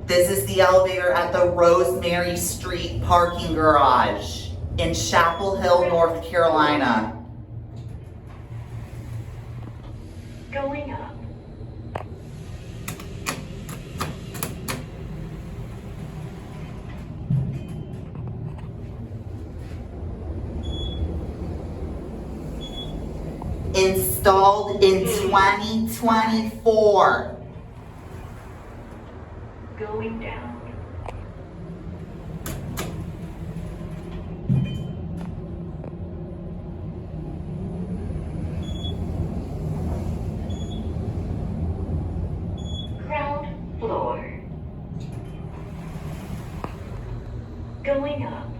This is the elevator at the Rosemary Street parking garage in Chapel Hill, North Carolina. Going up. Installed in 2024. Going down. Ground floor. Going up.